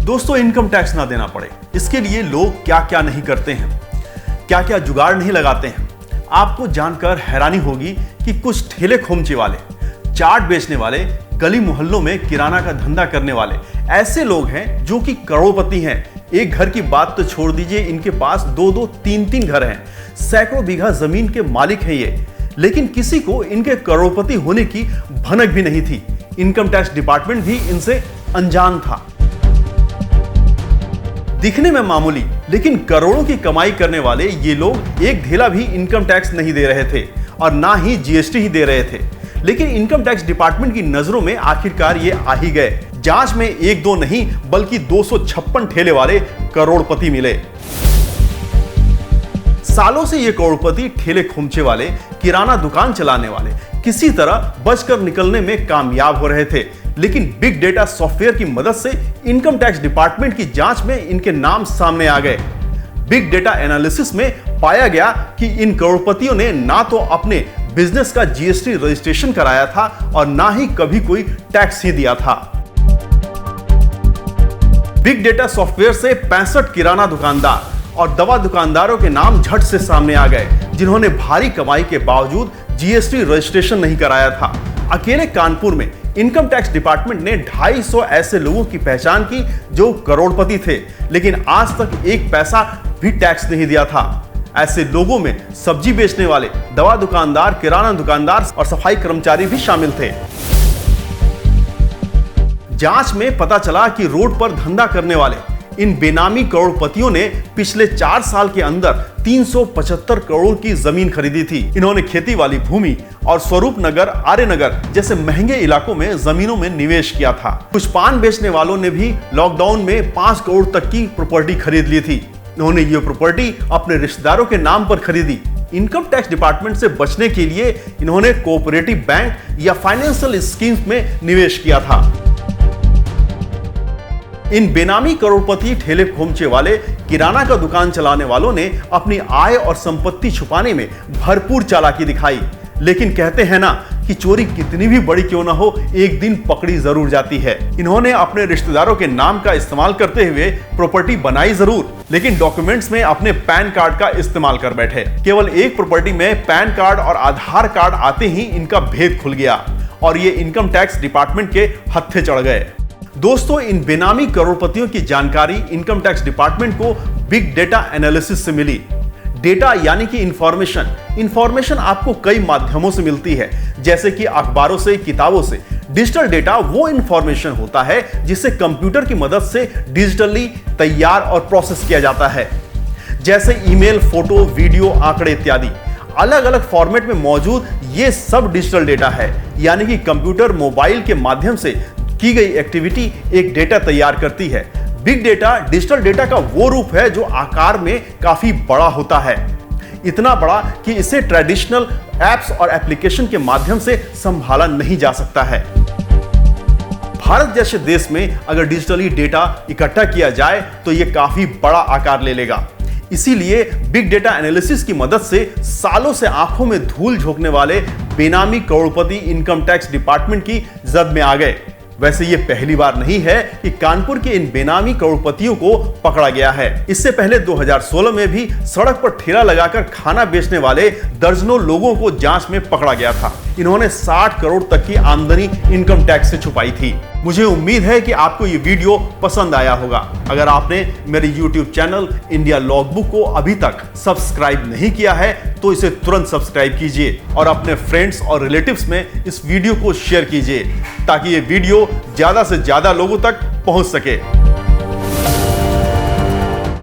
दोस्तों, income tax ना देना पड़े, इसके लिए लोग क्या क्या नहीं करते हैं, क्या क्या जुगाड़ नहीं लगाते हैं। आपको जानकर हैरानी होगी कि कुछ ठेले खोमचे वाले, चाट बेचने वाले, गली मोहल्लों में किराना का धंधा करने वाले ऐसे लोग हैं जो कि करोड़पति हैं। एक घर की बात तो छोड़ दीजिए, इनके पास 2-2, 3-3 घर हैं, सैकड़ों बीघा जमीन के मालिक हैं ये। लेकिन किसी को इनके करोड़पति होने की भनक भी नहीं थी। इनकम टैक्स डिपार्टमेंट भी इनसे अनजान था। दिखने में मामूली लेकिन करोड़ों की कमाई करने वाले ये लोग एक ढेला भी इनकम टैक्स नहीं दे रहे थे और ना ही जीएसटी ही दे रहे थे। लेकिन इनकम टैक्स डिपार्टमेंट की नजरों में आखिरकार ये आ ही गए। जांच में 1-2 नहीं बल्कि 256 ठेले वाले करोड़पति मिले। सालों से ये करोड़पति ठेले खोमचे वाले, किराना दुकान चलाने वाले किसी तरह बचकर निकलने में कामयाब हो रहे थे। लेकिन बिग डेटा सॉफ्टवेयर की मदद से इनकम टैक्स डिपार्टमेंट की जांच में इनके नाम सामने आ गए। बिग डेटा एनालिसिस में पाया गया कि इन करोड़पतियों ने ना तो अपने बिजनेस का जीएसटी रजिस्ट्रेशन कराया था और ना ही कभी कोई टैक्स ही दिया था। बिग डेटा सॉफ्टवेयर से 65 किराना दुकानदार और दवा दुकानदारों के नाम झट से सामने आ गए, जिन्होंने भारी कमाई के बावजूद जीएसटी रजिस्ट्रेशन नहीं कराया था। अकेले कानपुर में इनकम टैक्स डिपार्टमेंट ने 250 ऐसे लोगों की पहचान की जो करोड़पति थे, लेकिन आज तक एक पैसा भी टैक्स नहीं दिया था। ऐसे लोगों में सब्जी बेचने वाले, दवा दुकानदार, किराना दुकानदार और सफाई कर्मचारी भी शामिल थे। जांच में पता चला कि रोड पर धंधा करने वाले इन बेनामी करोड़पतियों ने पिछले 4 साल के अंदर 375 करोड़ की जमीन खरीदी थी। इन्होंने खेती वाली भूमि और स्वरूप नगर, आर्य नगर जैसे महंगे इलाकों में जमीनों में निवेश किया था। कुछ पान बेचने वालों ने भी लॉकडाउन में 5 करोड़ तक की प्रॉपर्टी खरीद ली थी। इन्होंने ये प्रॉपर्टी अपने रिश्तेदारों के नाम पर खरीदी। इनकम टैक्स डिपार्टमेंट से बचने के लिए इन्होंने कोऑपरेटिव बैंक या फाइनेंशियल स्कीम्स में निवेश किया था। इन बेनामी करोड़पति ठेले खोमचे वाले, किराना का दुकान चलाने वालों ने अपनी आय और संपत्ति छुपाने में भरपूर चालाकी दिखाई। लेकिन कहते हैं ना कि चोरी कितनी भी बड़ी क्यों ना हो, एक दिन पकड़ी जरूर जाती है। इन्होंने अपने रिश्तेदारों के नाम का इस्तेमाल करते हुए प्रॉपर्टी बनाई जरूर, लेकिन डॉक्यूमेंट्स में अपने पैन कार्ड का इस्तेमाल कर बैठे। केवल एक प्रॉपर्टी में पैन कार्ड और आधार कार्ड आते ही इनका भेद खुल गया और ये इनकम टैक्स डिपार्टमेंट के हत्थे चढ़ गए। दोस्तों, इन बेनामी करोड़पतियों की जानकारी इनकम टैक्स डिपार्टमेंट को बिग डेटा एनालिसिस से मिली। डेटा यानी कि इंफॉर्मेशन आपको कई माध्यमों से मिलती है, जैसे कि अखबारों से, किताबों से। डिजिटल डेटा वो इंफॉर्मेशन होता है जिसे कंप्यूटर की मदद से डिजिटली तैयार और प्रोसेस किया जाता है, जैसे ईमेल, फोटो, वीडियो, आंकड़े इत्यादि। अलग अलग फॉर्मेट में मौजूद ये सब डिजिटल डेटा है, यानी कि कंप्यूटर, मोबाइल के माध्यम से की गई एक्टिविटी एक डेटा तैयार करती है। बिग डेटा डिजिटल डेटा का वो रूप है जो आकार में काफी बड़ा होता है, इतना बड़ा कि इसे ट्रेडिशनल एप्स और एप्लीकेशन के माध्यम से संभाला नहीं जा सकता है। भारत जैसे देश में अगर डिजिटली डेटा इकट्ठा किया जाए तो यह काफी बड़ा आकार ले लेगा। इसीलिए बिग डेटा एनालिसिस की मदद से सालों से आंखों में धूल झोंकने वाले बेनामी करोड़पति इनकम टैक्स डिपार्टमेंट की जद में आ गए। वैसे ये पहली बार नहीं है कि कानपुर के इन बेनामी करोड़पतियों को पकड़ा गया है। इससे पहले 2016 में भी सड़क पर ठेला लगाकर खाना बेचने वाले दर्जनों लोगों को जांच में पकड़ा गया था। इन्होंने 60 करोड़ तक की आमदनी इनकम टैक्स से छुपाई थी। मुझे उम्मीद है कि आपको ये वीडियो पसंद आया होगा। अगर आपने मेरे YouTube चैनल इंडिया लॉगबुक को अभी तक सब्सक्राइब नहीं किया है तो इसे तुरंत सब्सक्राइब कीजिए और अपने फ्रेंड्स और रिलेटिव्स में इस वीडियो को शेयर कीजिए ताकि ये वीडियो ज्यादा से ज्यादा लोगों तक पहुंच सके।